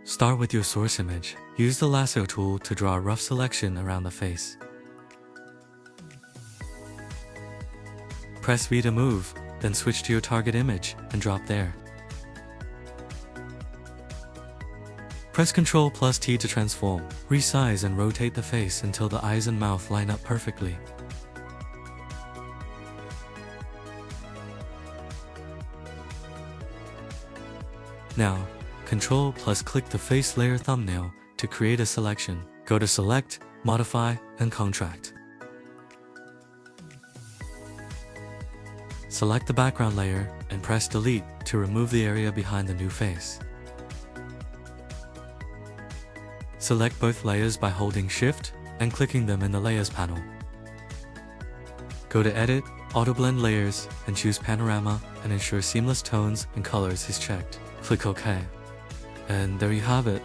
Start with your source image. Use the lasso tool to draw a rough selection around the face. Press V to move, then switch to your target image and drop there. Press Ctrl plus T to transform. Resize and rotate the face until the eyes and mouth line up perfectly. Now, Ctrl plus click the face layer thumbnail to create a selection. Go to Select, Modify, and Contract. Select the background layer and press Delete to remove the area behind the new face. Select both layers by holding Shift and clicking them in the Layers panel. Go to Edit, Auto Blend Layers, and choose Panorama and ensure Seamless Tones and Colors is checked. Click OK. And there you have it.